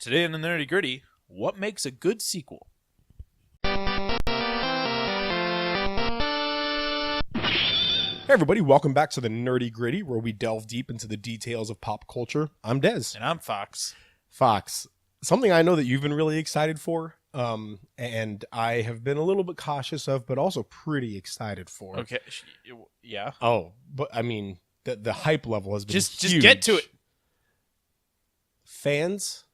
Today in the Nerdy Gritty, what makes a good sequel? Hey everybody, welcome back to the Nerdy Gritty, where we delve deep into the details of pop culture. I'm Dez. And I'm Fox. Fox, something I know that you've been really excited for, and I have been a little bit cautious of, but also pretty excited for. Okay, yeah. Oh, but I mean, the hype level has been Just huge. get to it. Fans,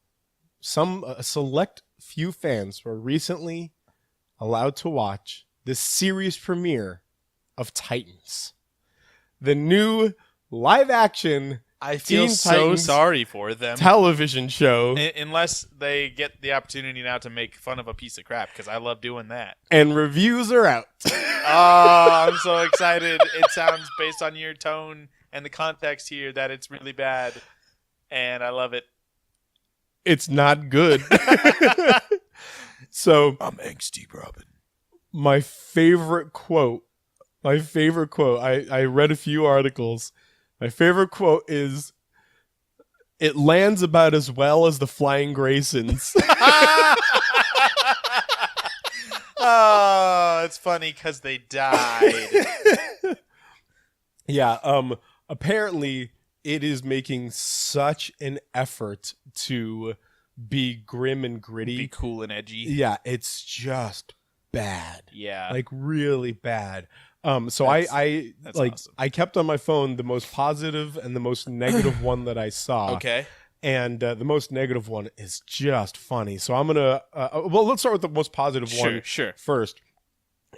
a select few fans were recently allowed to watch the series premiere of Titans. The new live-action I feel Teen so Titans sorry for them. television show. Unless they get the opportunity now to make fun of a piece of crap, because I love doing that. And reviews are out. Oh, I'm so excited. It sounds, based on your tone and the context here, that it's really bad. And I love it. It's not good. So, I'm angsty, Robin. my favorite quote, I read a few articles. My favorite quote is, "It lands about as well as the Flying Graysons." Oh, it's funny because they died. Yeah, apparently it is making such an effort to be grim and gritty. Be cool and edgy. Yeah, it's just bad. Yeah. Like really bad. So That's like awesome. I kept on my phone the most positive and the most negative one that I saw. Okay. And the most negative one is just funny. So I'm gonna well, let's start with the most positive one Sure. first.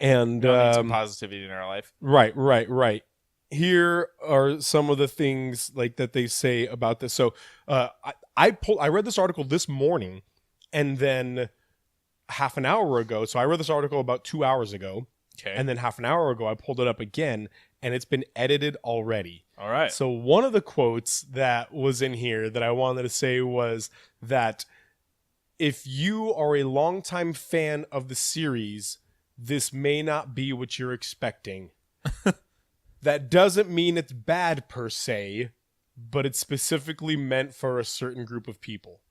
And We all need some positivity in our life. right. Here are some of the things like that they say about this. So I read this article this morning, and then half an hour ago. So I read this article about 2 hours ago. Okay. And then half an hour ago, I pulled it up again, and it's been edited already. All right. So one of the quotes that was in here that I wanted to say was that if you are a longtime fan of the series, this may not be what you're expecting. That doesn't mean it's bad per se, but it's specifically meant for a certain group of people.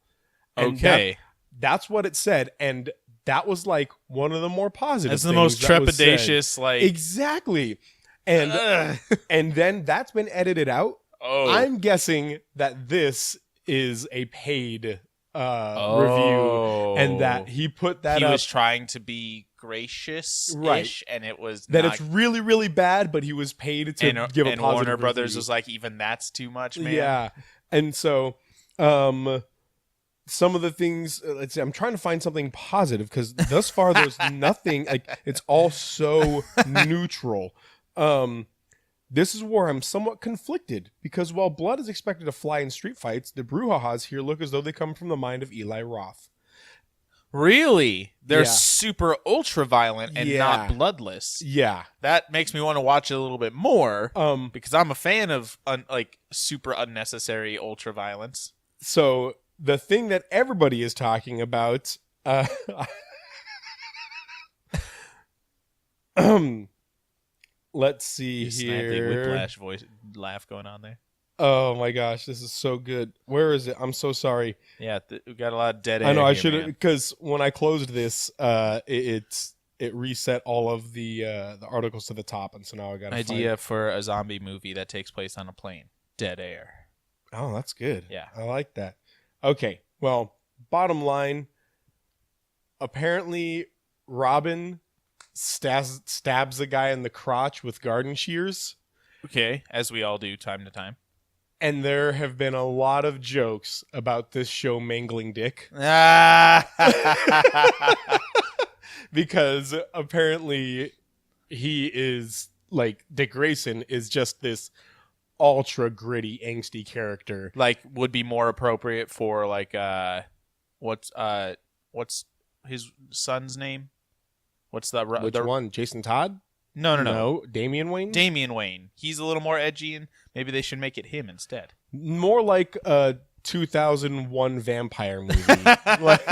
And Okay. that's what it said, and that was like one of the more positive. That's the things most that was said. trepidatious, like. Exactly. And and then that's been edited out. Oh. I'm guessing that this is a paid review, Oh. and that he put that he up. was trying to be gracious, Right. and it was that not, it's really, really bad, but he was paid to give a and positive Warner Brothers review. was like, even that's too much, man. Yeah, and so some of the things. Let's see, I'm trying to find something positive because thus far there's nothing. Like it's all so neutral. This is where I'm somewhat conflicted because while blood is expected to fly in street fights, the brouhahas here look as though they come from the mind of Eli Roth. Really? They're Yeah. super ultra violent and Yeah. not bloodless. Yeah. That makes me want to watch it a little bit more Um. because I'm a fan of like super unnecessary ultra violence. So the thing that everybody is talking about, let's see Snidely here. Whiplash voice laugh going on there. Oh my gosh, this is so good. Where is it? I'm so sorry. Yeah, we got a lot of dead air. I know I here, should have man. because when I closed this, it reset all of the articles to the top, and so now I got Idea for a zombie movie that takes place on a plane. Dead air. Oh, that's good. Yeah. I like that. Okay, well, bottom line. Apparently, Robin stabs a guy in the crotch with garden shears. Okay, as we all do time to time. And there have been a lot of jokes about this show mangling dick. Because apparently he is, like, Dick Grayson is just this ultra gritty, angsty character. Like, would be more appropriate for like what's his son's name? What's the Which one? Jason Todd? No. Damian Wayne? Damian Wayne. He's a little more edgy, and maybe they should make it him instead. More like a 2001 vampire movie. Like-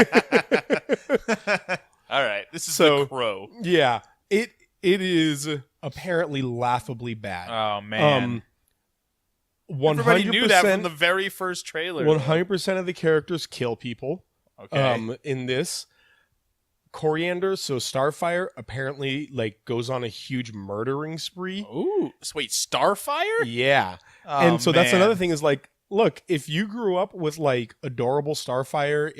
All right, this is So- The Crow. yeah, it is apparently laughably bad. Oh man, 100%, everybody knew that from the very first trailer. 100% of the characters kill people. Okay. In this. Coriander, so Starfire, apparently like goes on a huge murdering spree. Ooh, so wait, Starfire? Yeah. Oh, And so that's man. another thing is like, look, if you grew up with like adorable Starfire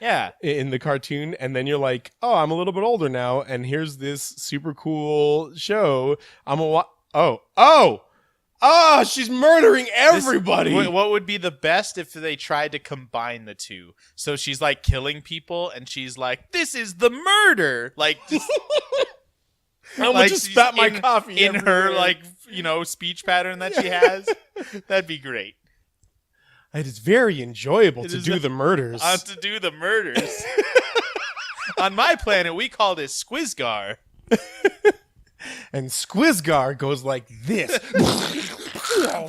Yeah. in the cartoon, and then you're like, oh, I'm a little bit older now, and here's this super cool show. Oh, she's murdering everybody. What would be the best if they tried to combine the two? So she's like killing people, and she's like, "This is the murder!" Like, just, I'm like gonna just she's spat my coffee in her everywhere. like speech pattern that she has. That'd be great. It is very enjoyable It to is do the murders. To do the murders. On my planet, we call this Squizgar. And Squizgar goes like this.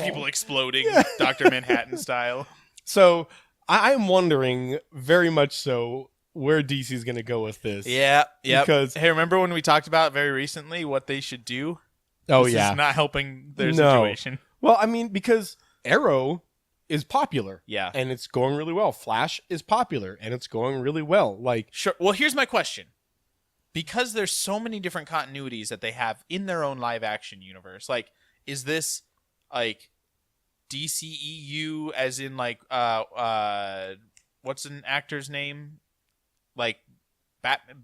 People exploding, Dr. Manhattan style. So I'm wondering very much so where DC's going to go with this. Yeah. Because Hey, remember when we talked about very recently what they should do? oh This yeah, is not helping their No. situation. well I mean because Arrow is popular. Yeah. And it's going really well. Flash is popular and it's going really well. Like Sure. Well, here's my question. Because there's so many different continuities that they have in their own live action universe, like, is this like DCEU as in like what's an actor's name? Like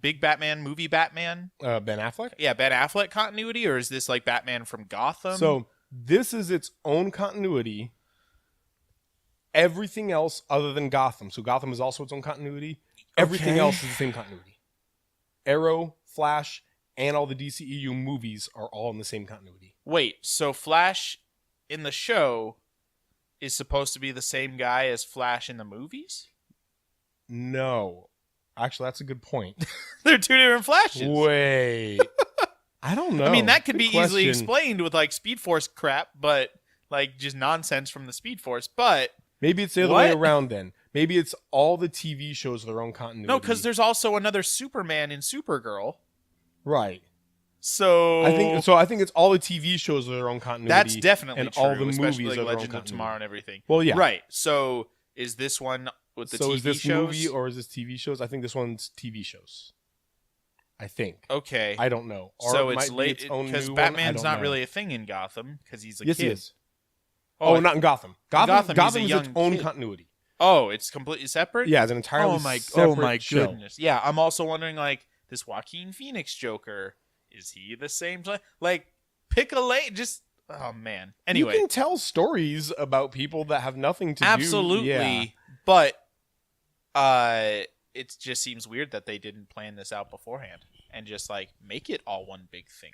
big Batman movie Batman? Ben Affleck. Yeah, Ben Affleck continuity, or is this like Batman from Gotham? So this is its own continuity. Everything else other than Gotham. So Gotham is also its own continuity. Everything Okay. else is the same continuity. Arrow, Flash, and all the DCEU movies are all in the same continuity. Wait, so Flash in the show is supposed to be the same guy as Flash in the movies? No. Actually, that's a good point. They're two different Flashes. Wait. I don't know. I mean, that could Good be easily question. explained with like Speed Force crap, but like just nonsense from the Speed Force. But Maybe it's the other way What? around then. Maybe it's all the TV shows their own continuity. no, because there's also another Superman in Supergirl. Right. So I think it's all the TV shows their own continuity. that's definitely and true, all the especially movies like are their own Legend of continuity. Tomorrow and everything. Well, yeah. Right. So is this one with the So TV is this shows? movie or is this TV shows? I think this one's TV shows. I think. Okay. I don't know. Or So it it's might be late its own because new one. I Batman's don't not know. really a thing in Gotham because he's a Yes, kid. he is. Oh, not in Gotham. Gotham he's a is its young own kid. continuity. Oh, it's completely separate. Yeah, it's an entirely Oh my separate show. goodness. Yeah, I'm also wondering like this Joaquin Phoenix Joker, is he the same? Like pick a lane. Just oh man. Anyway, You can tell stories about people that have nothing to absolutely. do. Yeah. But it just seems weird that they didn't plan this out beforehand and just like make it all one big thing.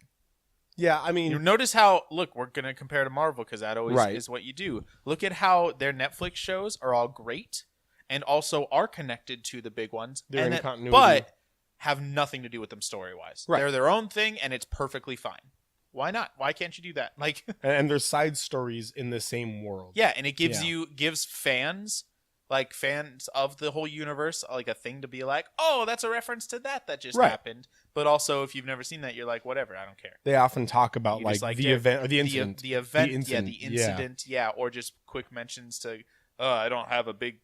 Yeah, I mean, You notice how look, we're gonna compare to Marvel because that always Right. is what you do. Look at how their Netflix shows are all great and also are connected to the big ones, They're and in continuity. but have nothing to do with them story wise. Right. They're their own thing, and it's perfectly fine. Why not? Why can't you do that? Like, and there's side stories in the same world. yeah, and it gives Yeah. gives fans. Like fans of the whole universe, like a thing to be like, oh, that's a reference to that just Right. happened. But also, if you've never seen that, you're like, whatever, I don't care. They often talk about You like, just, like, the yeah, event or the incident. The event, The incident, yeah, the incident, yeah, or just quick mentions to, I don't have a big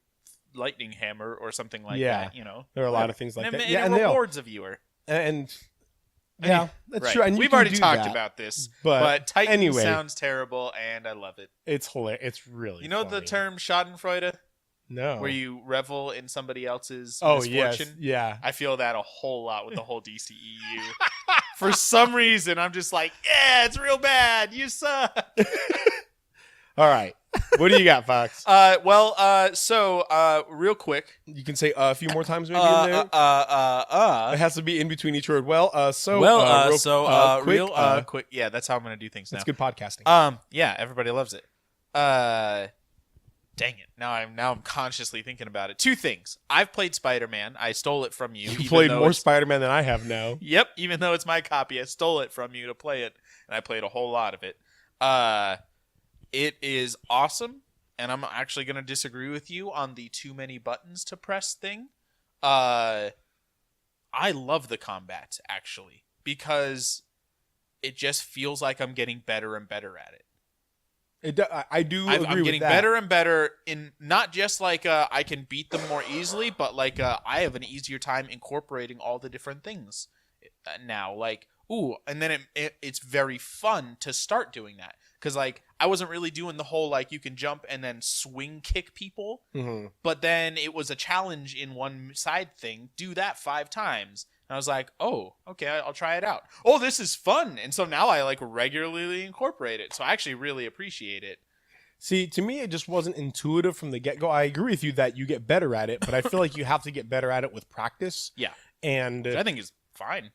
lightning hammer or something like Yeah. that. You know, There are a lot of things like and, that. And Yeah, it and they all- rewards a viewer. and yeah, that's Right. true. And you We've can already do talked that, about this, but, but Titan anyway. sounds terrible, and I love it. it's hilarious. It's really You know the funny. term Schadenfreude, No. where you revel in somebody else's Oh yes, misfortune? yeah. I feel that a whole lot with the whole DCEU. For some reason, I'm just like, yeah, it's real bad. You suck. All right. What do you got, Fox? So real quick. You can say a few more times maybe in there. It has to be in between each word. Quick. Yeah, that's how I'm gonna do things now. That's good podcasting. Yeah, everybody loves it. Dang it! Now I'm consciously thinking about it. Two things. I've played Spider-Man. I stole it from you. You even played though more it's- Spider-Man than I have now. Yep, even though it's my copy, I stole it from you to play it, and I played a whole lot of it. It is awesome, and I'm actually going to disagree with you on the too many buttons to press thing. I love the combat, actually, because it just feels like I'm getting better and better at it. I do agree I'm with getting that. better and better in not just like I can beat them more easily, but like I have an easier time incorporating all the different things now. Like, ooh, and then it's very fun to start doing that because like I wasn't really doing the whole like you can jump and then swing kick people, but then it was a challenge in one side thing. Do that 5 times. And I was like, oh, okay, I'll try it out. Oh, this is fun. And so now I like regularly incorporate it. So I actually really appreciate it. See, to me, it just wasn't intuitive from the get-go. I agree with you that you get better at it, but I feel like you have to get better at it with practice. Yeah. And Which I think is fine.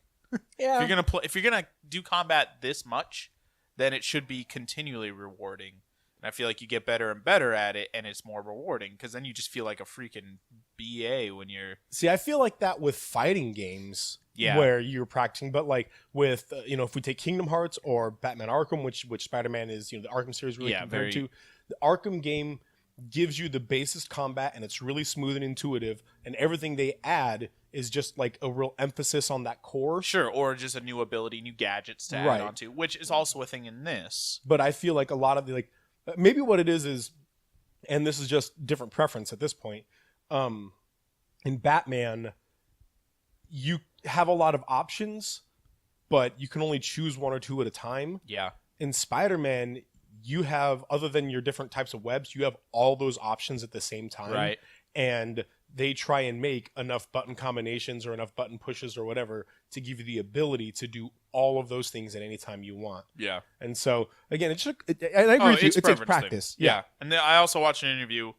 yeah. If you're gonna do combat this much, then it should be continually rewarding. And I feel like you get better and better at it, and it's more rewarding because then you just feel like a freaking BA when you're. See, I feel like that with fighting games, Yeah. where you're practicing, but like with if we take Kingdom Hearts or Batman Arkham, which Spider-Man is, the Arkham series really compared to, the Arkham game gives you the basest combat, and it's really smooth and intuitive, and everything they add is just like a real emphasis on that core. Sure, or just a new ability, new gadgets to add onto, which is also a thing in this. But I feel like a lot of the maybe what it is, and this is just different preference at this point. In Batman, you have a lot of options, but you can only choose 1 or 2 at a time. Yeah. In Spider-Man, you have, other than your different types of webs, you have all those options at the same time. Right. And they try and make enough button combinations or enough button pushes or whatever to give you the ability to do all of those things at any time you want. Yeah. And so, again, I agree with you. It takes practice. Yeah. And then I also watched an interview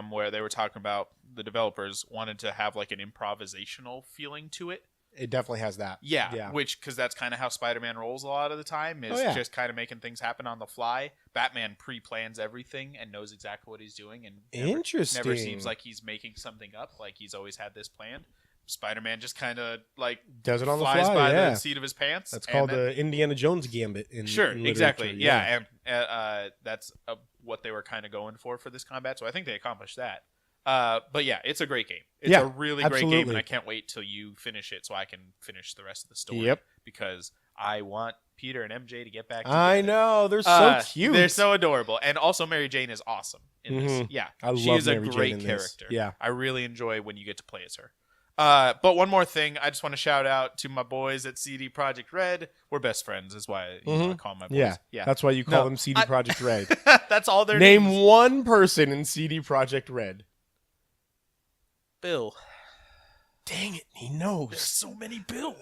where they were talking about the developers wanted to have like an improvisational feeling to it. It definitely has that. Yeah. Because that's kind of how Spider-Man rolls a lot of the time is just kind of making things happen on the fly. Batman pre-plans everything and knows exactly what he's doing and never seems like he's making something up. Like he's always had this planned. Spider-Man just kind of like does it on the flies fly, by the seat of his pants. That's called the Indiana Jones gambit. In exactly. literature. Yeah, and that's what they were kind of going for this combat. So I think they accomplished that. But yeah, it's a great game. It's a really great game, and I can't wait till you finish it so I can finish the rest of the story. Yep. Because I want Peter and MJ to get back together. I know. They're so cute. They're so adorable. And also Mary Jane is awesome in this. Yeah. She is a great character. Yeah. I really enjoy when you get to play as her. But one more thing, I just want to shout out to my boys at CD Projekt Red. We're best friends, is why I call my boys. Yeah. That's why you call them CD Projekt Red. That's all their Name names. one person in CD Projekt Red. Bill. Dang it, he knows. There's so many Bills.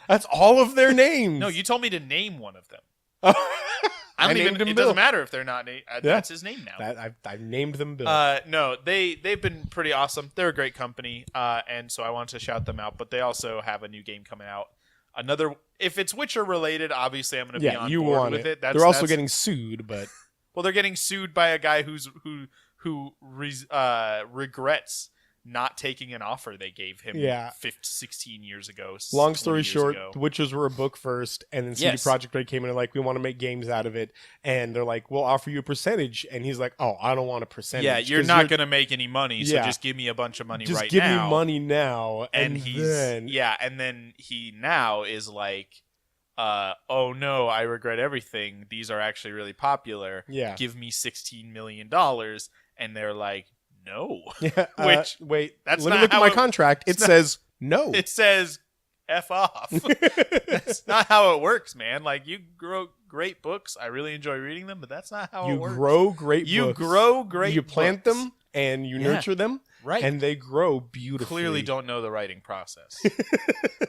That's all of their names. No, you told me to name one of them. I don't named even. him It Bill. doesn't matter if they're not named. That's his name now. I've named them Bill. No, they've been pretty awesome. They're a great company, and so I wanted to shout them out. But they also have a new game coming out. Another, if it's Witcher related, obviously I'm going to be on board with it. They're also getting sued, but well, they're getting sued by a guy who regrets not taking an offer they gave him 16 years ago. Long story short, The Witchers were a book first, and then CD Projekt Red came in and like, we want to make games out of it, and they're like, we'll offer you a percentage, and he's like, oh, I don't want a percentage. Yeah, you're not going to make any money, so just give me a bunch of money right now. Just give me money now, and then he now is like, oh no, I regret everything. These are actually really popular. Yeah. Give me $16 million, and they're like, no. Yeah, wait, that's let me not look at how my contract. It says no. It says F off. That's not how it works, man. Like, you grow great books. I really enjoy reading them, but that's not how it works. You grow great books. You grow great You plant books. them, and you nurture them, right? And they grow beautifully. Clearly don't know the writing process.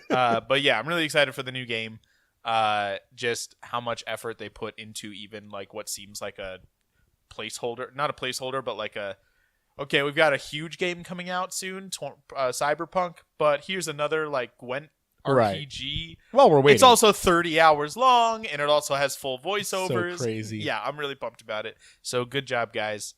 But yeah, I'm really excited for the new game. Just how much effort they put into even like what seems like a placeholder. Not a placeholder, but like a... Okay, we've got a huge game coming out soon, Cyberpunk, but here's another like Gwent RPG. Well, we're waiting. It's also 30 hours long, and it also has full voiceovers. So crazy. Yeah, I'm really pumped about it. So good job, guys.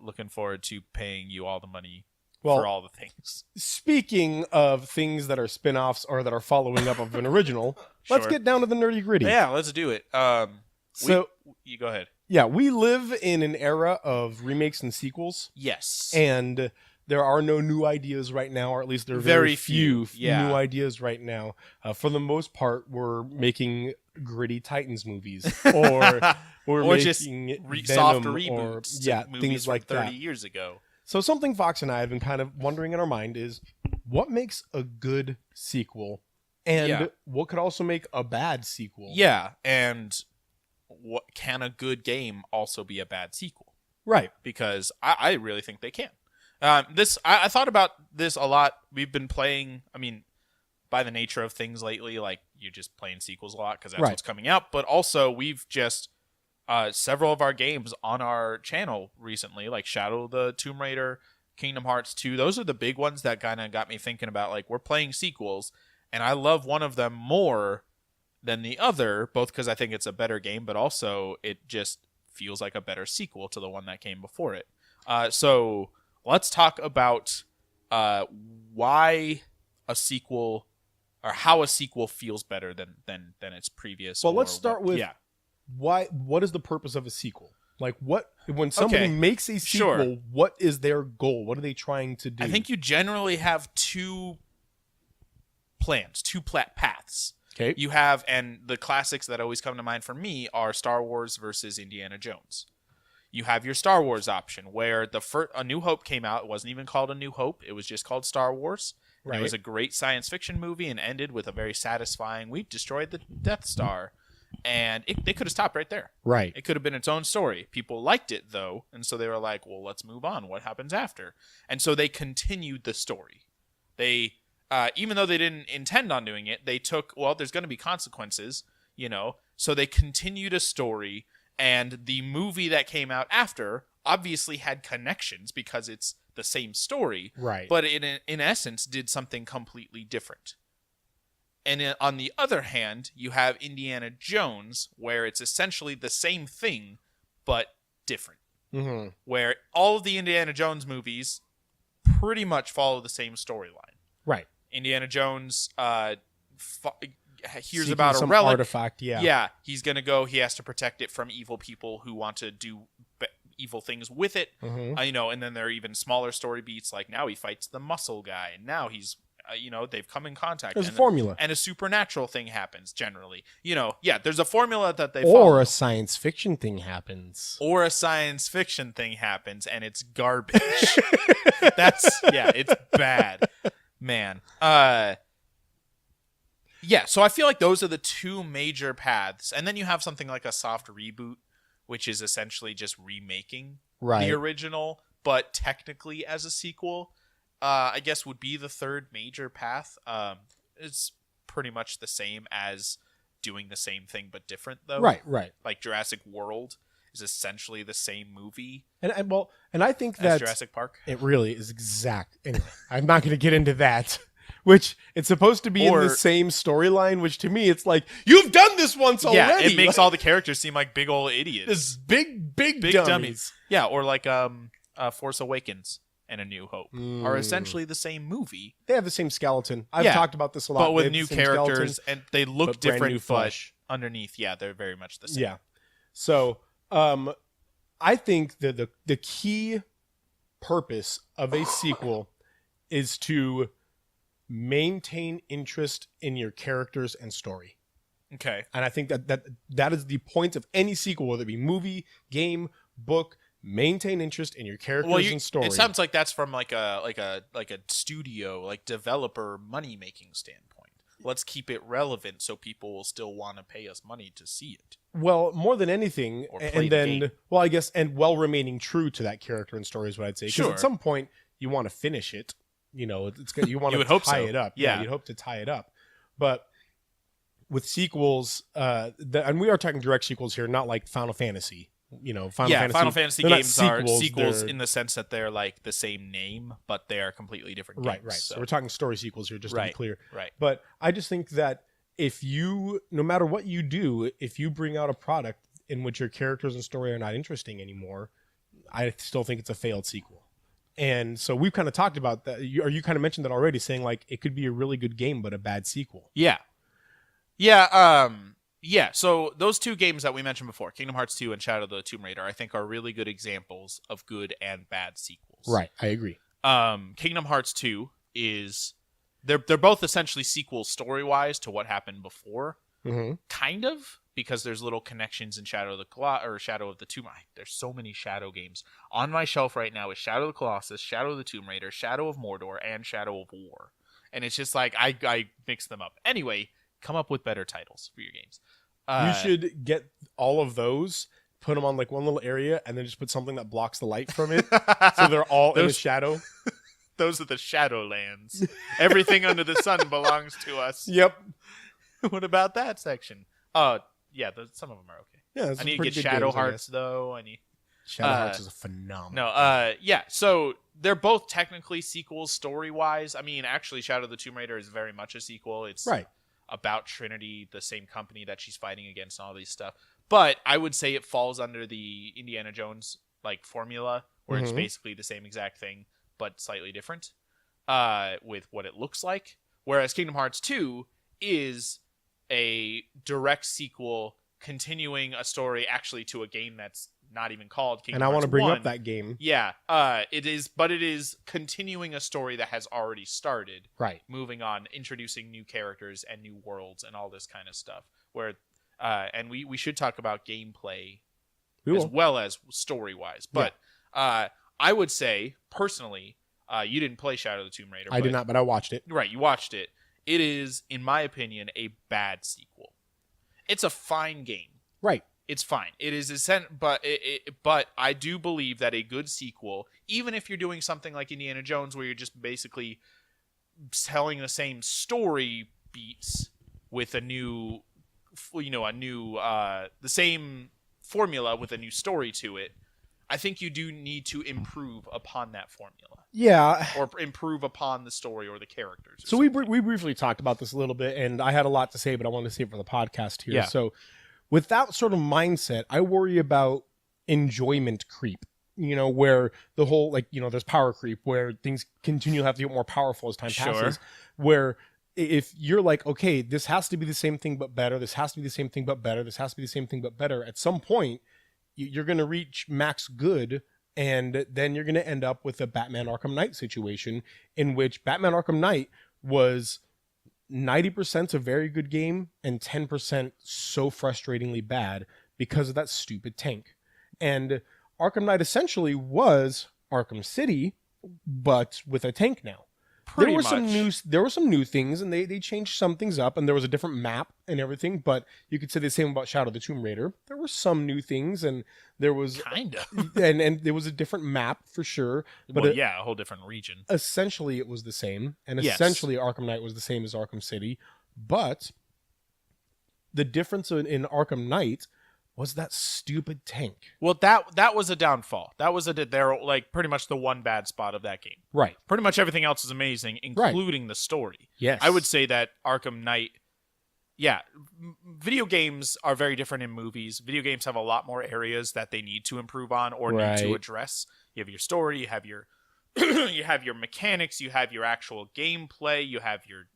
Looking forward to paying you all the money for all the things. Speaking of things that are spin-offs or that are following up of an original, let's get down to the nerdy gritty. Yeah, let's do it. You go ahead. Yeah, we live in an era of remakes and sequels. Yes. And there are no new ideas right now, or at least there are very few new ideas right now. For the most part, we're making gritty Titans movies, or or just making soft Venom, reboots or to movies things from like 30 that. years ago. So something Fox and I have been kind of wondering in our mind is what makes a good sequel, and what could also make a bad sequel. Yeah, and what can a good game also be a bad sequel? Right. Because I really think they can. I thought about this a lot. We've been playing, I mean, by the nature of things lately, like you're just playing sequels a lot because that's what's coming out. But also, we've just several of our games on our channel recently, like Shadow of the Tomb Raider, Kingdom Hearts 2. Those are the big ones that kind of got me thinking about, like, we're playing sequels, and I love one of them more than the other, both because I think it's a better game, but also it just feels like a better sequel to the one that came before it. So let's talk about why a sequel, or how a sequel feels better than its previous. Well, let's start with what is the purpose of a sequel? Like, what, when somebody makes a sequel, what is their goal? What are they trying to do? I think you generally have two plans, two paths. Okay. You have, and the classics that always come to mind for me are Star Wars versus Indiana Jones. You have your Star Wars option, where A New Hope came out. It wasn't even called A New Hope. It was just called Star Wars. Right. It was a great science fiction movie and ended with a very satisfying, we've destroyed the Death Star. And they could have stopped right there. Right. It could have been its own story. People liked it, though, and so they were like, well, let's move on. What happens after? And so they continued the story. They, even though they didn't intend on doing it, they took, well, there's going to be consequences, so they continued a story, and the movie that came out after obviously had connections because it's the same story, right? But in essence did something completely different. And on the other hand, you have Indiana Jones, where it's essentially the same thing, but different. Mm-hmm. Where all of the Indiana Jones movies pretty much follow the same storyline. Right. Indiana Jones hears Seeking about a some relic. Artifact, Yeah, he's going to go. He has to protect it from evil people who want to do evil things with it. Mm-hmm. And then there are even smaller story beats, like now he fights the muscle guy, and now he's they've come in contact. There's a formula. And a supernatural thing happens generally. There's a formula that they follow. Or a science fiction thing happens. Or a science fiction thing happens, and it's garbage. It's bad. Man. So I feel like those are the two major paths. And then you have something like a soft reboot, which is essentially just remaking the original, but technically as a sequel. I guess would be the third major path. It's pretty much the same as doing the same thing but different, though. Right. Like Jurassic World is essentially the same movie. And I think that Jurassic Park. It really is exact. Anyway, I'm not going to get into that. Which it's supposed to be in the same storyline, which to me it's like, you've done this once already. Yeah, it makes all the characters seem like big old idiots. This big dummies. Yeah, or like Force Awakens and A New Hope are essentially the same movie. They have the same skeleton. I've talked about this a lot. But with new characters, and they look different, but underneath, they're very much the same. Yeah. So I think that the key purpose of a sequel is to maintain interest in your characters and story. Okay. And I think that is the point of any sequel, whether it be movie, game, book. Maintain interest in your characters and story. It sounds like that's from like a studio, like developer money making standpoint. Let's keep it relevant so people will still want to pay us money to see it. Well, more than anything, I guess, while remaining true to that character and story is what I'd say. Because at some point you want to finish it. You want to tie it up. Yeah, you'd hope to tie it up. But with sequels, and we are talking direct sequels here, not like Final Fantasy. Final Fantasy games are sequels they're... in the sense that they're like the same name, but they are completely different games. Right. So we're talking story sequels here, just to be clear. Right. But I just think that no matter what you do, if you bring out a product in which your characters and story are not interesting anymore, I still think it's a failed sequel. And so we've kind of talked about that. You kind of mentioned that already, saying like it could be a really good game, but a bad sequel. Yeah. So those two games that we mentioned before, Kingdom Hearts 2 and Shadow of the Tomb Raider, I think are really good examples of good and bad sequels. Right, I agree. Kingdom Hearts 2 is they're both essentially sequels story-wise to what happened before. kind of, because there's little connections in Shadow of the Tomb Raider. There's so many Shadow games on my shelf right now. Is Shadow of the Colossus, Shadow of the Tomb Raider, Shadow of Mordor, and Shadow of War, and it's just like I mix them up. Anyway, come up with better titles for your games. You should get all of those, put them on like one little area, and then just put something that blocks the light from it, so they're all in the shadow. Those are the Shadowlands. Everything under the sun belongs to us. Yep. What about that section? Yeah, some of them are okay. Yeah, I need to get Shadow Hearts though. Shadow Hearts is a phenomenal. No, yeah. So they're both technically sequels story wise. I mean, actually, Shadow of the Tomb Raider is very much a sequel. It's about Trinity, the same company that she's fighting against, and all these stuff. But I would say it falls under the Indiana Jones like formula, where it's basically the same exact thing but slightly different with what it looks like. Whereas Kingdom Hearts 2 is a direct sequel continuing a story actually to a game that's not even called Kingdom Hearts 1. And I want to bring up that game. Yeah, it is continuing a story that has already started. Right. Moving on, introducing new characters and new worlds and all this kind of stuff. Where and we should talk about gameplay as well as story-wise. But I would say, personally, you didn't play Shadow of the Tomb Raider. I did not, but I watched it. Right, you watched it. It is, in my opinion, a bad sequel. It's a fine game. Right. It's fine. It is, but I do believe that a good sequel, even if you're doing something like Indiana Jones, where you're just basically telling the same story beats with the same formula with a new story to it, I think you do need to improve upon that formula. Yeah. Or improve upon the story or the characters. So we briefly talked about this a little bit, and I had a lot to say, but I wanted to save it for the podcast here. Yeah. So with that sort of mindset, I worry about enjoyment creep, where the whole, there's power creep, where things continue to have to get more powerful as time passes, where if you're like, okay, this has to be the same thing but better, this has to be the same thing but better, this has to be the same thing but better, at some point, you're going to reach max good, and then you're going to end up with a Batman Arkham Knight situation, in which Batman Arkham Knight was 90% a very good game and 10% so frustratingly bad because of that stupid tank. And Arkham Knight essentially was Arkham City, but with a tank now. There were some new things, and they changed some things up, and there was a different map and everything. But you could say the same about Shadow of the Tomb Raider. There were some new things, and there was and there was a different map for sure. But a whole different region. Essentially, it was the same, and essentially Arkham Knight was the same as Arkham City. But the difference in Arkham Knight was that stupid tank. Well, that was a downfall. That was they're like pretty much the one bad spot of that game. Right. Pretty much everything else is amazing, including the story. Yes. I would say that Arkham Knight, video games are very different in movies. Video games have a lot more areas that they need to improve on or need to address. You have your story, you have your you have your mechanics, you have your actual gameplay, you have your,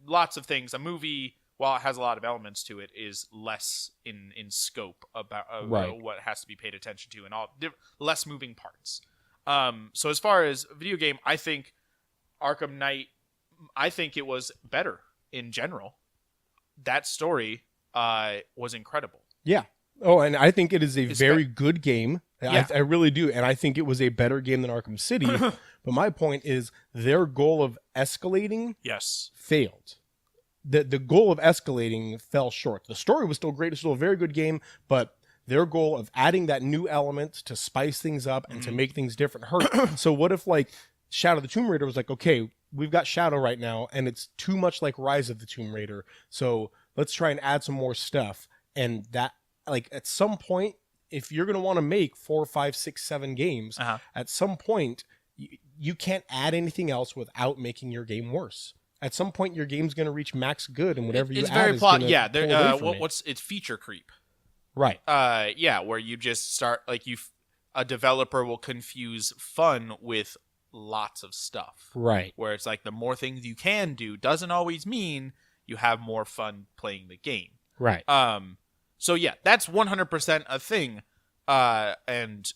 lots of things. A movie, while it has a lot of elements to it, is less in scope about what has to be paid attention to, and less moving parts. So as far as video game, I think Arkham Knight, I think it was better in general. That story was incredible. Yeah. Oh, and I think it is a very good game. Yeah. I really do. And I think it was a better game than Arkham City. But my point is their goal of escalating failed. The goal of escalating fell short. The story was still great. It's still a very good game, but their goal of adding that new element to spice things up and to make things different hurt. So what if Shadow of the Tomb Raider was like, okay, we've got Shadow right now, and it's too much like Rise of the Tomb Raider, so let's try and add some more stuff. And that, at some point, if you're going to want to make 4, 5, 6, 7 games, at some point, you can't add anything else without making your game worse. At some point, your game's going to reach max good, and whatever you add is going to it's feature creep. Right. Where you just start, a developer will confuse fun with lots of stuff. Right. Where it's like the more things you can do doesn't always mean you have more fun playing the game. Right. So yeah, that's 100% a thing, and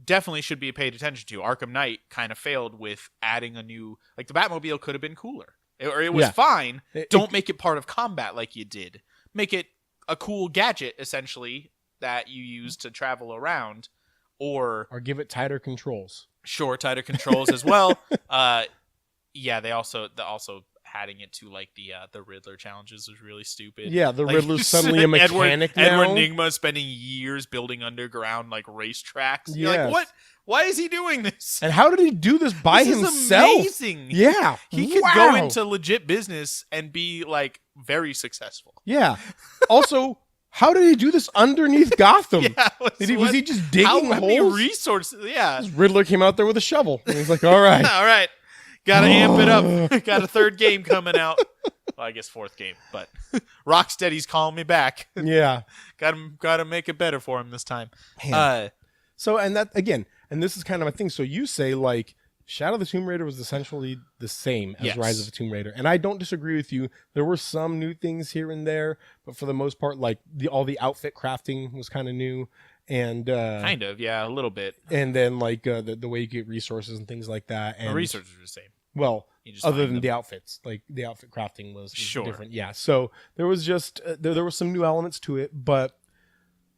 definitely should be paid attention to. Arkham Knight kind of failed with adding a new, the Batmobile could have been cooler. It was Yeah. fine. It- Don't make it part of combat like you did. Make it a cool gadget, essentially, that you use to travel around. Or give it tighter controls. sure, tighter controls as well. Yeah, they also adding it to like the Riddler challenges was really stupid. Yeah, the Like, Riddler's suddenly a mechanic now. Edward Nygma spending years building underground like racetracks. You're like, Yes. what? Why is he doing this? And how did he do this by This is himself? amazing. Yeah. He could go into legit business and be like very successful. Yeah. Also, how did he do this underneath Gotham? Yeah, Was he just digging how many holes? resources? Yeah. Riddler came out there with a shovel. And he's like, all right. All right. Gotta amp it up. Got a third game coming out. Well, I guess fourth game, but Rocksteady's calling me back. Yeah. Gotta make it better for him this time. Man. So, and that, again, and this is kind of a thing. So you say, like, Shadow of the Tomb Raider was essentially the same as Yes. Rise of the Tomb Raider. And I don't disagree with you. There were some new things here and there, but for the most part, like, all the outfit crafting was kind of new. And Kind of, yeah, a little bit. and then like the way you get resources and things like that. And The researchers are the same. well, You just other find than them. the outfits, like the outfit crafting was Sure. different. Yeah. So there was just there were some new elements to it, but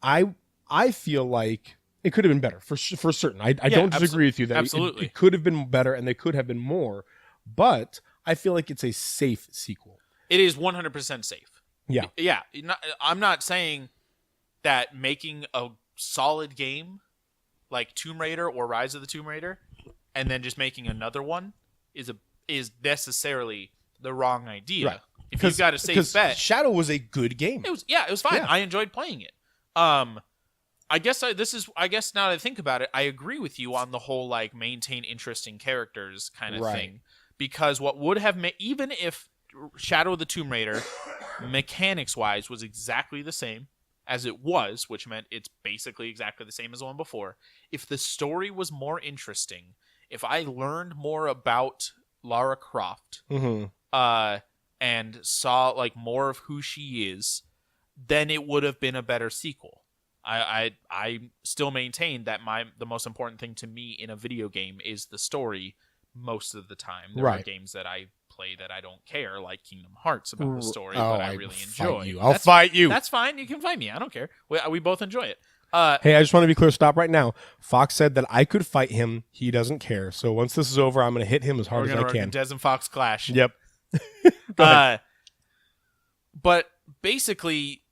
I feel like it could have been better for certain. I don't disagree with you that absolutely. it could have been better and they could have been more, but I feel like it's a safe sequel. It is 100% safe. Yeah. Yeah. I'm not saying that making a solid game like Tomb Raider or Rise of the Tomb Raider and then just making another one is necessarily the wrong idea. Right. If you've got a safe bet. Shadow was a good game. It was fine. Yeah. I enjoyed playing it. I guess now that I think about it, I agree with you on the whole like maintain interesting characters kind of Right. thing, because what would have even if Shadow of the Tomb Raider mechanics wise was exactly the same as it was, which meant it's basically exactly the same as the one before. If the story was more interesting, if I learned more about Lara Croft, Mm-hmm. and saw like more of who she is, then it would have been a better sequel. I still maintain that the most important thing to me in a video game is the story most of the time. There are Right. games that I play that I don't care, like Kingdom Hearts, about the story, Oh, but I I really fight enjoy. you. I'll fight you. That's fine. You can fight me. I don't care. We both enjoy it. Hey, I just want to be clear. Stop right now. Fox said that I could fight him. He doesn't care. So once this is over, I'm going to hit him as hard We're as gonna I can. Des and Fox clash. Yep. Go ahead. But basically,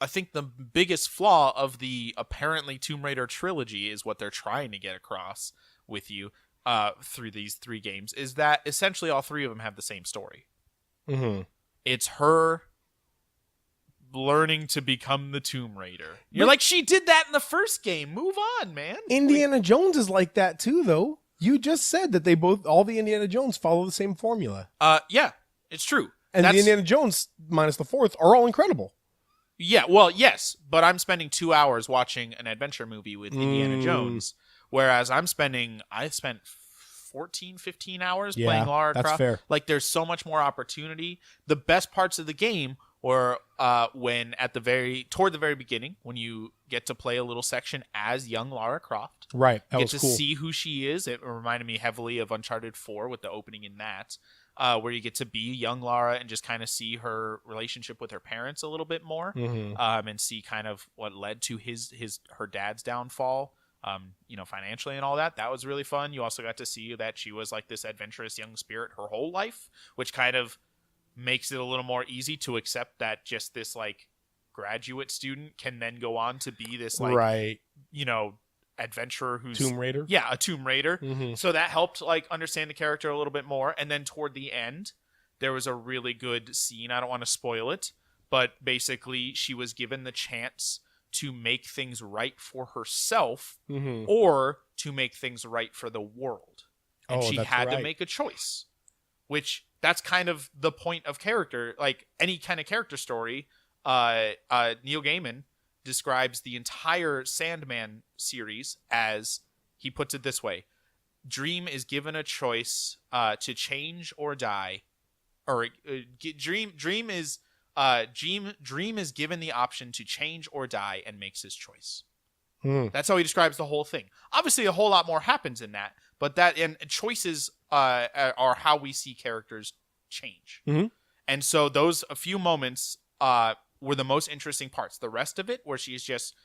I think the biggest flaw of the apparently Tomb Raider trilogy is what they're trying to get across with you through these three games is that essentially all three of them have the same story. Mm-hmm. It's her learning to become the Tomb Raider. You're like, she did that in the first game. Move on, man. Indiana Jones is like that too, though. You just said that all the Indiana Jones follow the same formula. Yeah, it's true. And the Indiana Jones, minus the fourth, are all incredible. Yeah, well, yes, but I'm spending 2 hours watching an adventure movie with Indiana Jones, whereas I spent 14, 15 hours playing Lara Croft. That's fair. Like, there's so much more opportunity. The best parts of the game were when toward the very beginning, when you get to play a little section as young Lara Croft. Right, that You was get cool. to see who she is. It reminded me heavily of Uncharted 4 with the opening in that. Where you get to be young Lara and just kind of see her relationship with her parents a little bit more, Mhm. and see kind of what led to her dad's downfall, financially and all that. That was really fun. You also got to see that she was like this adventurous young spirit her whole life, which kind of makes it a little more easy to accept that just this like graduate student can then go on to be this like right. adventurer who's Tomb Raider. yeah, a Tomb Raider. Mhm. So that helped like understand the character a little bit more. And then toward the end, there was a really good scene. I don't want to spoil it, but basically she was given the chance to make things right for herself Mhm. or to make things right for the world. And Oh, she that's had to right. make a choice, which that's kind of the point of character, like any kind of character story. Neil Gaiman describes the entire Sandman series as, he puts it this way: Dream is given a choice to change or die, or Dream is given the option to change or die and makes his choice. That's how he describes the whole thing. Obviously, a whole lot more happens in that, but choices are how we see characters change. Mhm. And so those a few moments were the most interesting parts. The rest of it, where she's just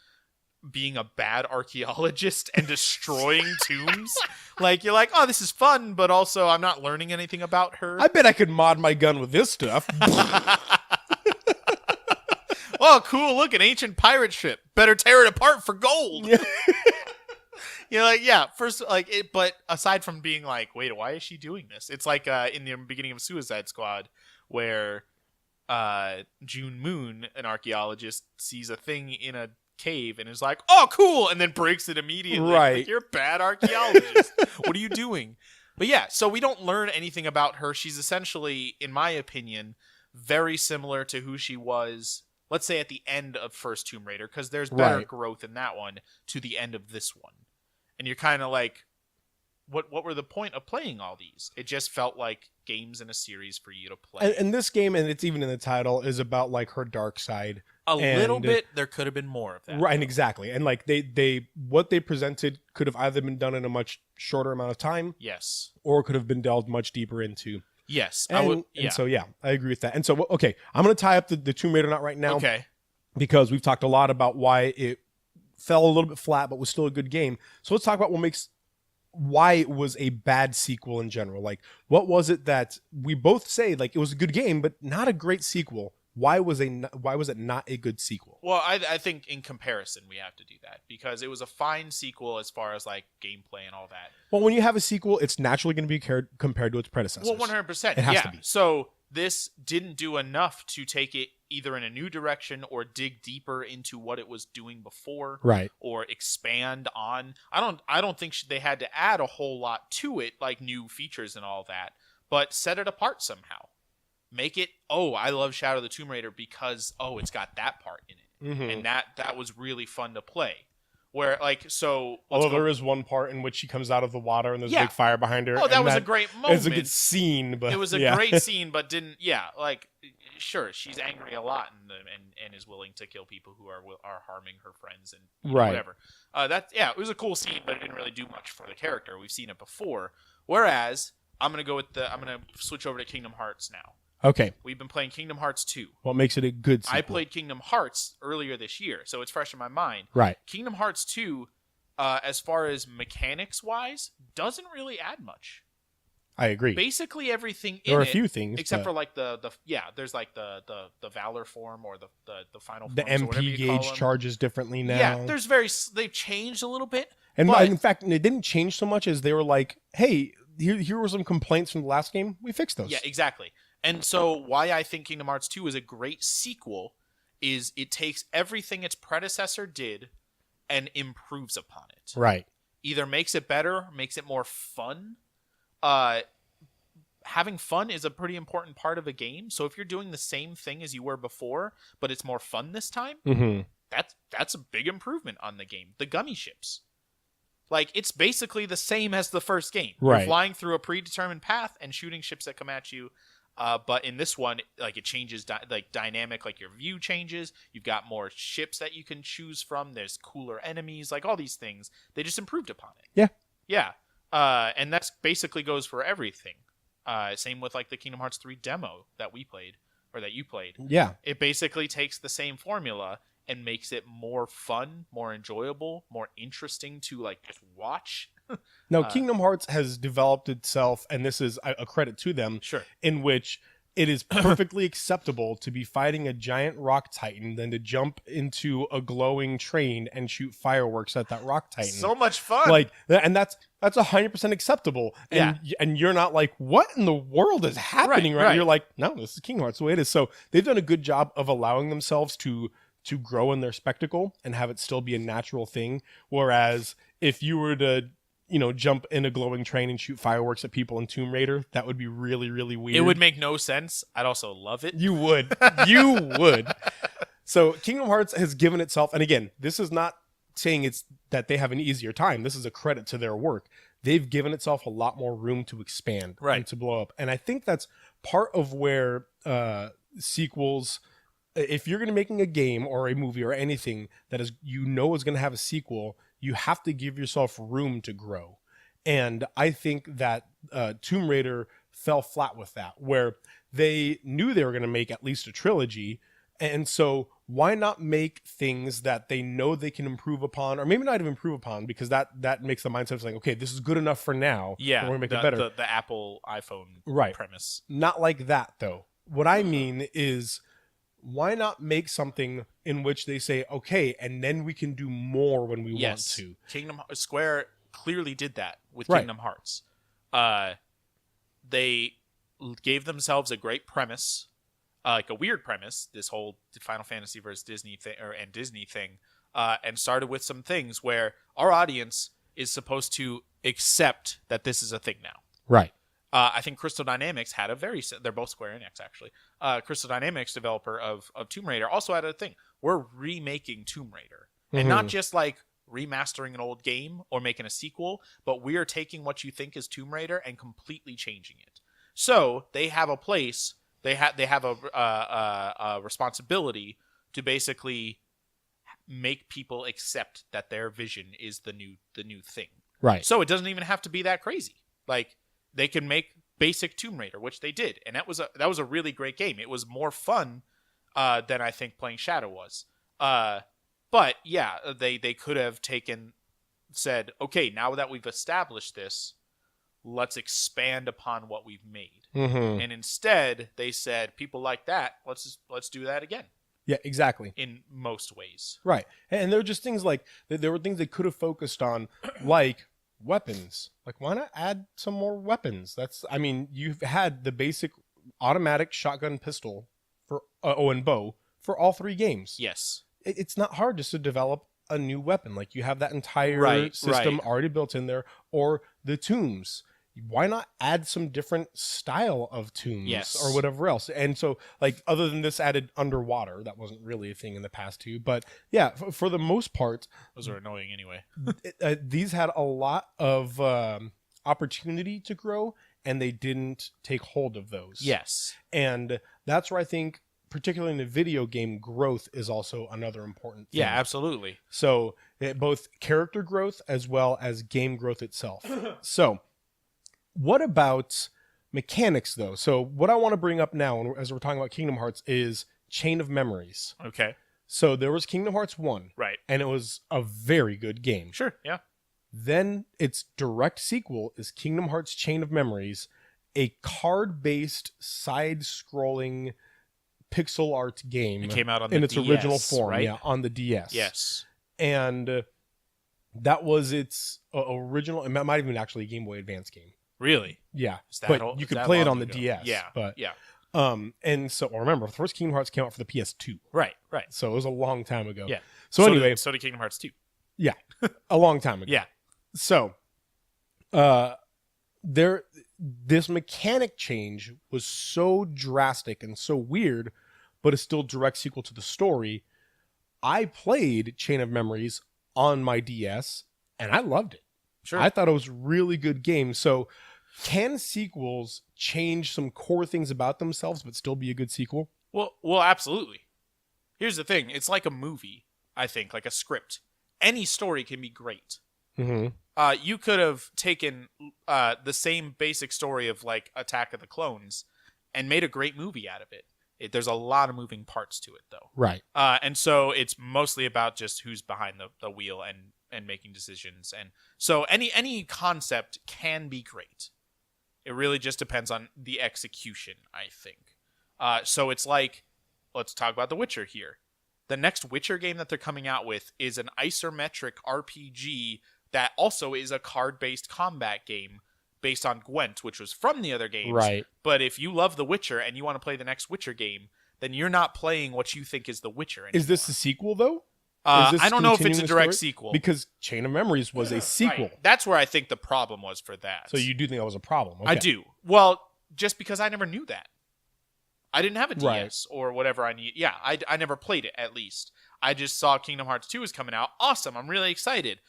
being a bad archaeologist and destroying tombs, like you're like, oh, this is fun, but also I'm not learning anything about her. I bet I could mod my gun with this stuff. Oh, cool! Look, an ancient pirate ship. Better tear it apart for gold. Yeah. You're like, yeah, first, like, it, but aside from being like, wait, why is she doing this? It's like in the beginning of Suicide Squad, where June Moon, an archaeologist, sees a thing in a cave and is like, oh, cool, and then breaks it immediately. Right. Like, you're a bad archaeologist. What are you doing? But yeah, so we don't learn anything about her. She's essentially, in my opinion, very similar to who she was, let's say, at the end of first Tomb Raider, because there's better growth in that one to the end of this one. And you're kind of like, what were the point of playing all these? It just felt like games in a series for you to play. And this game, and it's even in the title, is about like her dark side. A little bit. There could have been more of that. Right, and exactly. And like they what they presented could have either been done in a much shorter amount of time. Yes. Or could have been delved much deeper into. Yes. And so, yeah, I agree with that. And so, okay, I'm going to tie up the Tomb Raider knot right now. Okay. Because we've talked a lot about why it fell a little bit flat, but was still a good game. So let's talk about why it was a bad sequel in general. Like, what was it that we both say, like, it was a good game, but not a great sequel? Why was it not a good sequel? Well, I think in comparison we have to do that, because it was a fine sequel as far as like gameplay and all that. Well, when you have a sequel, it's naturally going to be compared to its predecessors. Well, 100%. It has to be. So this didn't do enough to take it either in a new direction or dig deeper into what it was doing before, right? Or expand on. I don't think they had to add a whole lot to it, like new features and all that, but set it apart somehow. Make it, oh, I love Shadow of the Tomb Raider because, oh, it's got that part in it. Mm-hmm. And that was really fun to play. Where, like, so... Although there is one part in which she comes out of the water and there's a big fire behind her. Oh, that was a great moment. It's a good scene, but... It was a great scene, but didn't... Yeah, like, sure, she's angry a lot and is willing to kill people who are harming her friends and whatever. It was a cool scene, but it didn't really do much for the character. We've seen it before. Whereas, I'm going to switch over to Kingdom Hearts now. Okay. We've been playing Kingdom Hearts 2. What makes it a good sequel? I played Kingdom Hearts earlier this year, so it's fresh in my mind. Right. Kingdom Hearts 2, as far as mechanics-wise, doesn't really add much. I agree. Basically everything there are a few things. Except for like there's like the Valor form or the final form. The MP gauge charges differently now. Yeah, they've changed a little bit. And in fact, it didn't change so much as they were like, hey, here were some complaints from the last game. We fixed those. Yeah, exactly. And so why I think Kingdom Hearts 2 is a great sequel is it takes everything its predecessor did and improves upon it. Right. Either makes it better, makes it more fun. Having fun is a pretty important part of a game. So if you're doing the same thing as you were before, but it's more fun this time, that's a big improvement on the game. The gummy ships. Like, it's basically the same as the first game. Right. You're flying through a predetermined path and shooting ships that come at you. But in this one, like, it changes dynamic, like your view changes. You've got more ships that you can choose from. There's cooler enemies, like all these things. They just improved upon it. Yeah. Yeah. And that's basically goes for everything. Same with like the Kingdom Hearts 3 demo that we played or that you played. Yeah. It basically takes the same formula and makes it more fun, more enjoyable, more interesting to like just watch. Now, Kingdom Hearts has developed itself, and this is a credit to them, sure, in which it is perfectly acceptable to be fighting a giant rock titan than to jump into a glowing train and shoot fireworks at that rock titan. So much fun. Like, and that's 100% acceptable. And, and you're not like, what in the world is happening right? You're like, no, this is Kingdom Hearts the way it is. So they've done a good job of allowing themselves to grow in their spectacle and have it still be a natural thing. Whereas if you were to jump in a glowing train and shoot fireworks at people in Tomb Raider, that would be really, really weird. It would make no sense. I'd also love it. You would. You would. So Kingdom Hearts has given itself, and again, this is not saying it's that they have an easier time. This is a credit to their work. They've given itself a lot more room to expand and to blow up. And I think that's part of where sequels, if you're going to be making a game or a movie or anything that is is going to have a sequel, you have to give yourself room to grow. And I think that Tomb Raider fell flat with that, where they knew they were going to make at least a trilogy. And so why not make things that they know they can improve upon, or maybe not even improve upon, because that makes the mindset of like, okay, this is good enough for now. Yeah, we're going to make it better. The Apple iPhone Right. premise. Not like that, though. What I mean is, why not make something in which they say, okay, and then we can do more when we want to? Square clearly did that with Right. Kingdom Hearts. They gave themselves a great premise, like a weird premise, this whole Final Fantasy versus Disney thing, and Disney thing, and started with some things where our audience is supposed to accept that this is a thing now. Right. I think Crystal Dynamics had they're both Square Enix actually. Crystal Dynamics, developer of Tomb Raider, also had a thing. We're remaking Tomb Raider. And not just like remastering an old game or making a sequel, but we are taking what you think is Tomb Raider and completely changing it. So they have a place, they have a responsibility to basically make people accept that their vision is the new thing. Right. So it doesn't even have to be that crazy. Like, they can make basic Tomb Raider, which they did, and that was a really great game. It was more fun than I think playing Shadow was. But yeah, they could have said, okay, now that we've established this, let's expand upon what we've made. And instead, they said, people like that, let's do that again. Yeah, exactly. In most ways. Right. And there were just things like, there were things they could have focused on, like weapons. Like, why not add some more weapons? You've had the basic automatic shotgun pistol for and bow for all three games. Yes. It's not hard just to develop a new weapon. Like, you have that entire system already built in there. Or the tombs. Why not add some different style of tombs or whatever else? And so, like, other than this added underwater, that wasn't really a thing in the past too. But yeah, for the most part, those are annoying anyway. These had a lot of opportunity to grow, and they didn't take hold of those. Yes. And that's where I think, particularly in the video game, growth is also another important thing. Yeah, absolutely. So both character growth as well as game growth itself. So what about mechanics, though? So what I want to bring up now, as we're talking about Kingdom Hearts, is Chain of Memories. Okay. So there was Kingdom Hearts 1. Right. And it was a very good game. Sure, yeah. Then its direct sequel is Kingdom Hearts Chain of Memories, a card-based, side-scrolling pixel art game. It came out on in the its DS, original form, right? yeah, on the DS. Yes. And that was its original. It might have been actually a Game Boy Advance game. Really? Yeah, That but you could play it on the DS. Yeah, but yeah. and so remember, the first Kingdom Hearts came out for the PS2. Right. So it was a long time ago. Yeah. So anyway, so did Kingdom Hearts 2. Yeah, a long time ago. Yeah. So, this mechanic change was so drastic and so weird, but it's still direct sequel to the story. I played Chain of Memories on my DS, and I loved it. Sure. I thought it was a really good game. So, can sequels change some core things about themselves, but still be a good sequel? Well, absolutely. Here's the thing. It's like a movie, I think, like a script. Any story can be great. Mm-hmm. You could have taken the same basic story of, like, Attack of the Clones and made a great movie out of it. There's a lot of moving parts to it, though. Right. And so it's mostly about just who's behind the wheel and making decisions. And so any concept can be great. It really just depends on the execution, I think. So it's like, let's talk about The Witcher here. The next Witcher game that they're coming out with is an isometric RPG that also is a card-based combat game based on Gwent, which was from the other games. Right. But if you love The Witcher and you want to play the next Witcher game, then you're not playing what you think is The Witcher anymore. Is this the sequel, though? I don't know if it's a direct sequel. Because Chain of Memories was a sequel. Right. That's where I think the problem was for that. So you do think that was a problem? Okay. I do. Well, just because I never knew that. I didn't have a DS Right. or whatever I need. Yeah, I never played it, at least. I just saw Kingdom Hearts 2 is coming out. Awesome. I'm really excited.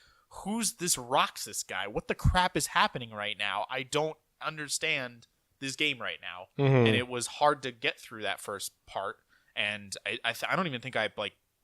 Who's this Roxas guy? What the crap is happening right now? I don't understand this game right now. Mm-hmm. And it was hard to get through that first part. And I don't even think I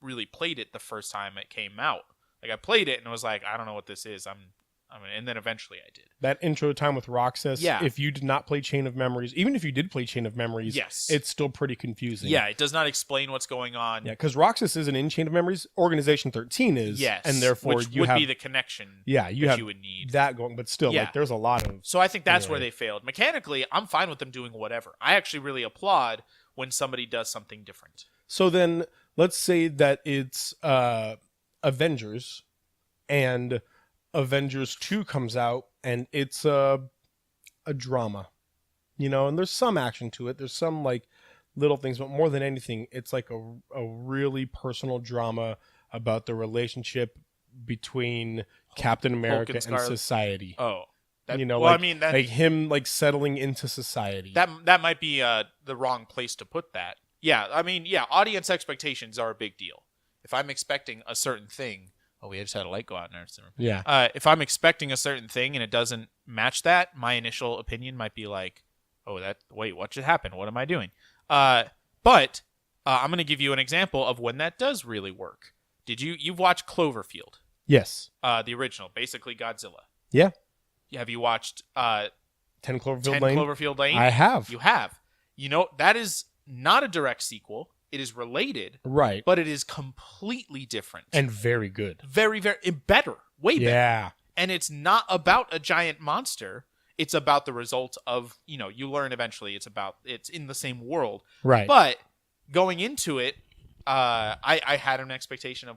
really played it the first time it came out. Like, I played it and was like, I don't know what this is. I'm I mean, and then eventually I did. That intro time with Roxas, Yeah. if you did not play Chain of Memories, even if you did play Chain of Memories, Yes. it's still pretty confusing. Yeah, it does not explain what's going on. Yeah, because Roxas isn't in Chain of Memories. Organization 13 is. Yes. And therefore which you would have be the connection you have would need. that going, but still, Yeah. like, there's a lot of. So I think that's where Anyway. they failed. Mechanically, I'm fine with them doing whatever. I actually really applaud when somebody does something different. So then let's say that it's Avengers, and Avengers 2 comes out, and it's a drama, and there's some action to it. There's some like little things, but more than anything, it's like a really personal drama about the relationship between Captain America and Scarlet. society. Oh, that, well, I like, mean, that like him like settling into society. that might be the wrong place to put that. Yeah, I mean, yeah, audience expectations are a big deal. If I'm expecting a certain thing, we just had a light go out in our room. Yeah. If I'm expecting a certain thing and it doesn't match that, my initial opinion might be like, wait, what just happened? What am I doing? But I'm going to give you an example of when that does really work. You've watched Cloverfield? Yes. The original, basically Godzilla. Yeah. Have you watched 10 Cloverfield 10 Lane? Cloverfield Lane? I have. You have. That is not a direct sequel. It is related, Right. but it is completely different. And very good. Very, very better. Way better. Yeah. And it's not about a giant monster. It's about the result of, you learn eventually it's in the same world. Right. But going into it, I had an expectation of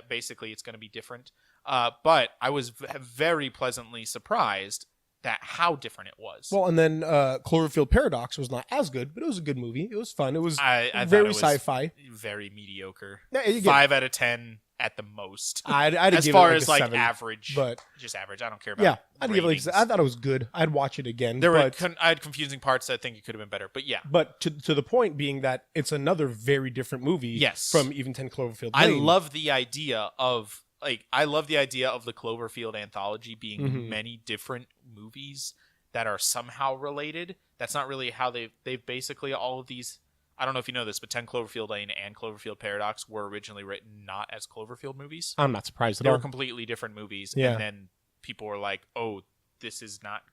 basically it's going to be different. But I was very pleasantly surprised that how different it was. Well, and then Cloverfield Paradox was not as good, but it was a good movie. It was fun. It was I thought very it was sci-fi. Very mediocre. Yeah, you get- 5 out of 10 at the most. I'd as give far it like as a like 7, average, but just average. I don't care about. yeah, I'd give it like ratings. I thought it was good. I'd watch it again. There but, were I had confusing parts. I think it could have been better, but yeah. But to the point being that it's another very different movie. Yes. From even 10 Cloverfield Lane. I love the idea of the Cloverfield anthology being Mhm. many different movies that are somehow related. That's not really how they've basically all of these. I don't know if you know this, but 10 Cloverfield Lane and Cloverfield Paradox were originally written not as Cloverfield movies. I'm not surprised at They all. were completely different movies, Yeah. and then people were like, "Oh, this is not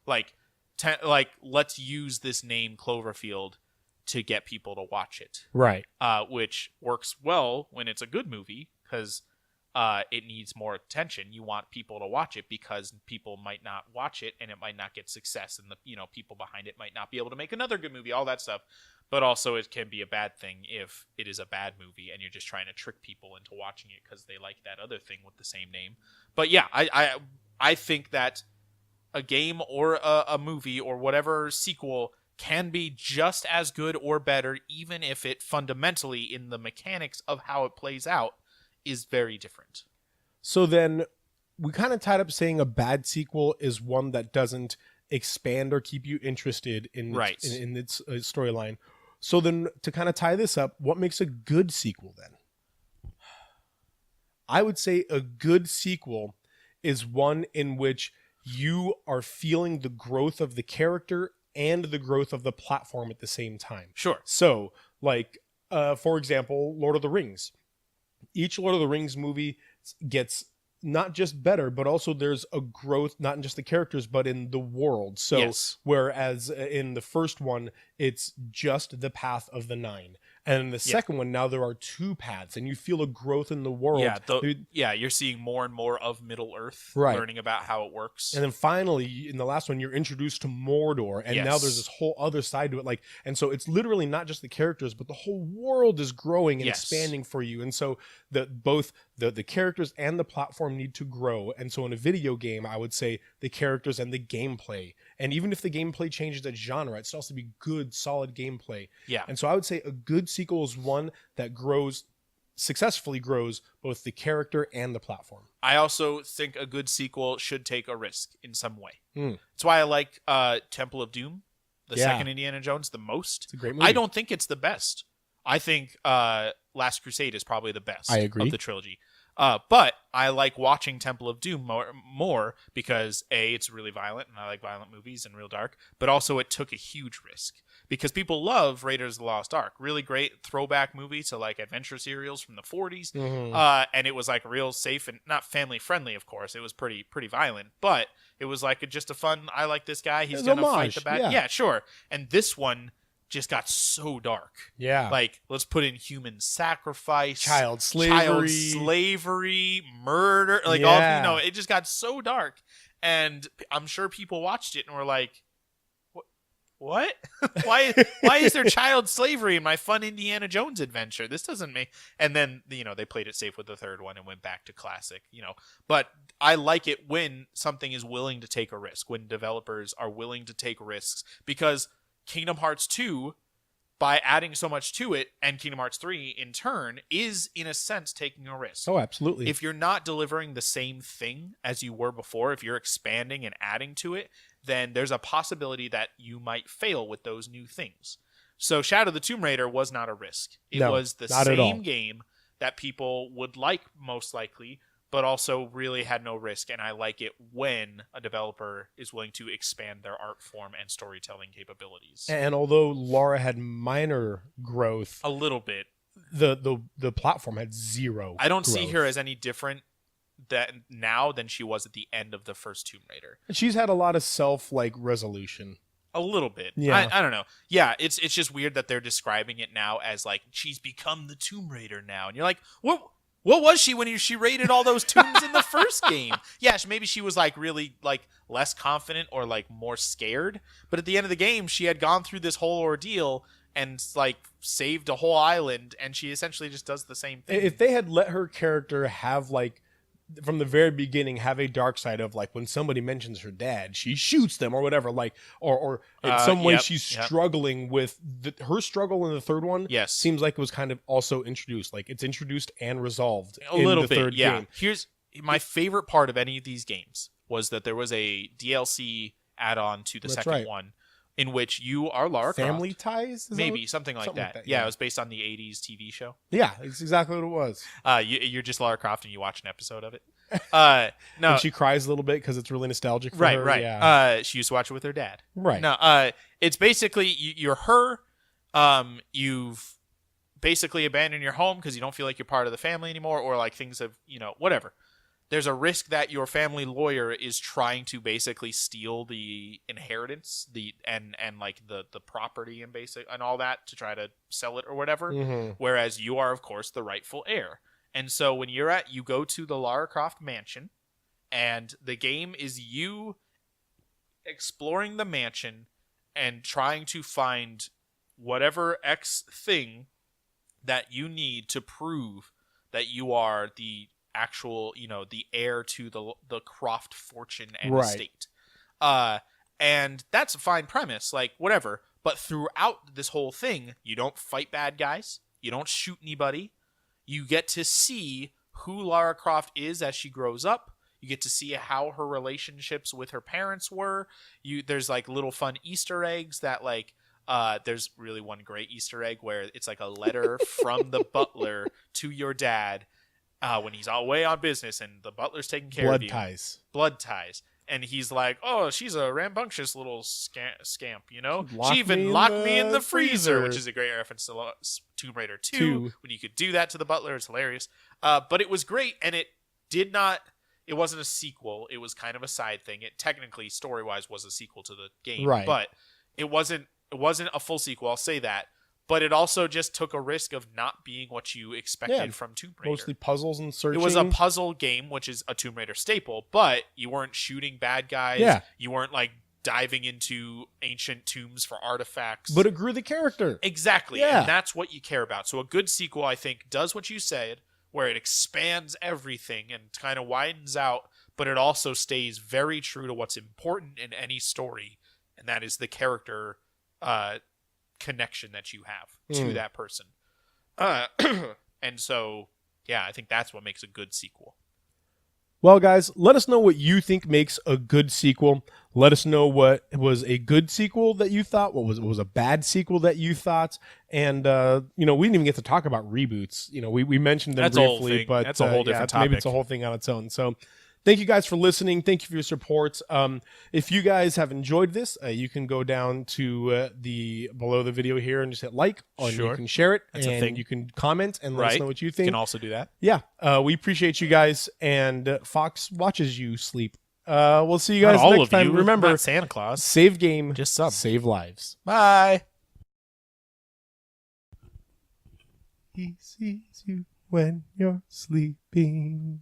like let's use this name Cloverfield to get people to watch it." Right. Which works well when it's a good movie because it needs more attention. You want people to watch it because people might not watch it and it might not get success, and the people behind it might not be able to make another good movie. All that stuff. But also, it can be a bad thing if it is a bad movie and you're just trying to trick people into watching it because they like that other thing with the same name. But yeah, I think that a game or a movie or whatever sequel can be just as good or better, even if it fundamentally, in the mechanics of how it plays out, is very different. So then we kind of tied up saying a bad sequel is one that doesn't expand or keep you interested in Right. in its storyline. So then to kind of tie this up, what makes a good sequel then? I would say a good sequel is one in which you are feeling the growth of the character and the growth of the platform at the same time. Sure. So, like, for example, Lord of the Rings. Each Lord of the Rings movie gets not just better, but also there's a growth, not in just the characters, but in the world. So, Yes. whereas in the first one, it's just the path of the 9. And in the second one, now there are 2 paths, and you feel a growth in the world. Yeah, you're seeing more and more of Middle Earth, Right. learning about how it works. And then finally, in the last one, you're introduced to Mordor, and now Yes. there's this whole other side to it. Like, and so it's literally not just the characters, but the whole world is growing and Yes. expanding for you. And so both the characters and the platform need to grow. And so in a video game, I would say the characters and the gameplay. And even if the gameplay changes its genre, it still has to be good, solid gameplay. Yeah. And so I would say a good sequel is one that successfully grows both the character and the platform. I also think a good sequel should take a risk in some way. Mm. That's why I like Temple of Doom, the Yeah. second Indiana Jones, the most. It's a great movie. I don't think it's the best. I think Last Crusade is probably the best I agree. of the trilogy. But I like watching Temple of Doom more because A, it's really violent, and I like violent movies and real dark, but also it took a huge risk. Because people love Raiders of the Lost Ark. Really great throwback movie to like adventure serials from the 40s. And it was like real safe and not family friendly, of course. It was pretty violent, but it was like just a fun, I like this guy. He's going to fight the bad. Yeah, sure. And this one just got so dark. Yeah. Like, let's put in human sacrifice, child slavery, murder. Like, all, it just got so dark. And I'm sure people watched it and were like, what? why is there child slavery in my fun Indiana Jones adventure? This doesn't make... And then, they played it safe with the third one and went back to classic, But I like it when something is willing to take a risk, when developers are willing to take risks, because Kingdom Hearts 2, by adding so much to it, and Kingdom Hearts 3 in turn, is in a sense taking a risk. Oh, absolutely. If you're not delivering the same thing as you were before, if you're expanding and adding to it, then there's a possibility that you might fail with those new things. So Shadow of the Tomb Raider was not a risk. It was the same game that people would like most likely, but also really had no risk. And I like it when a developer is willing to expand their art form and storytelling capabilities. And although Lara had minor growth, a little bit, the platform had zero. I don't growth. see her as any different now than she was at the end of the first Tomb Raider. She's had a lot of resolution. A little bit. Yeah. I don't know. Yeah, it's just weird that they're describing it now as like she's become the Tomb Raider now. And you're like, what was she when she raided all those tombs in the first game? Yeah, maybe she was like really like less confident or like more scared. But at the end of the game, she had gone through this whole ordeal and like saved a whole island, and she essentially just does the same thing. If they had let her character have like from the very beginning have a dark side of like when somebody mentions her dad, she shoots them or whatever, like or in some way she's struggling with her struggle in the third one. Yes, seems like it was kind of also introduced, like it's introduced and resolved a little bit. Third game. Here's my favorite part of any of these games was that there was a DLC add-on to the second one in which you are Lara Croft. Family Ties? Maybe, something like that. Yeah, it was based on the 80s TV show. Yeah, it's exactly what it was. You're just Lara Croft and you watch an episode of it. No, and she cries a little bit because it's really nostalgic for her. Right. Yeah. She used to watch it with her dad. Right. No, it's basically, you're her. You've basically abandoned your home because you don't feel like you're part of the family anymore, or like things have, whatever. There's a risk that your family lawyer is trying to basically steal the inheritance, and like the property and all that to try to sell it or whatever. Mm-hmm. Whereas you are, of course, the rightful heir. And so when you go to the Lara Croft mansion, and the game is you exploring the mansion and trying to find whatever X thing that you need to prove that you are the actual, the heir to the Croft fortune and estate. And that's a fine premise, like whatever. But throughout this whole thing, you don't fight bad guys. You don't shoot anybody. You get to see who Lara Croft is as she grows up. You get to see how her relationships with her parents were. There's like little fun Easter eggs that like, there's really one great Easter egg where it's like a letter from the butler to your dad when he's away on business and the butler's taking care of you. Blood ties. And he's like, oh, she's a rambunctious little scamp, She even locked me in the freezer, which is a great reference to Tomb Raider 2, when you could do that to the butler. It's hilarious. But it was great, and it wasn't a sequel. It was kind of a side thing. It technically, story-wise, was a sequel to the game. Right. But it wasn't a full sequel, I'll say that. But it also just took a risk of not being what you expected from Tomb Raider. Mostly puzzles and searching. It was a puzzle game, which is a Tomb Raider staple, but you weren't shooting bad guys. Yeah. You weren't like diving into ancient tombs for artifacts. But it grew the character. Exactly. Yeah. And that's what you care about. So a good sequel, I think, does what you said, where it expands everything and kind of widens out, but it also stays very true to what's important in any story, and that is the character connection that you have to that person. And so, yeah, I think that's what makes a good sequel. Well, guys, let us know what you think makes a good sequel. Let us know what was a good sequel that you thought, what was a bad sequel that you thought, and we didn't even get to talk about reboots. We mentioned them That's a whole briefly, thing. but That's a whole different maybe topic. it's a whole thing on its own. So, thank you guys for listening. Thank you for your support. If you guys have enjoyed this, you can go down to below the video here and just hit like, and Sure. you can share it, That's a and thing. you can comment and let us know what you think. You can also do that. Yeah, we appreciate you guys, and Fox watches you sleep. We'll see you guys Not all next of time. you. Remember, Not Santa Claus. save game, Just some. save lives. Bye. He sees you when you're sleeping.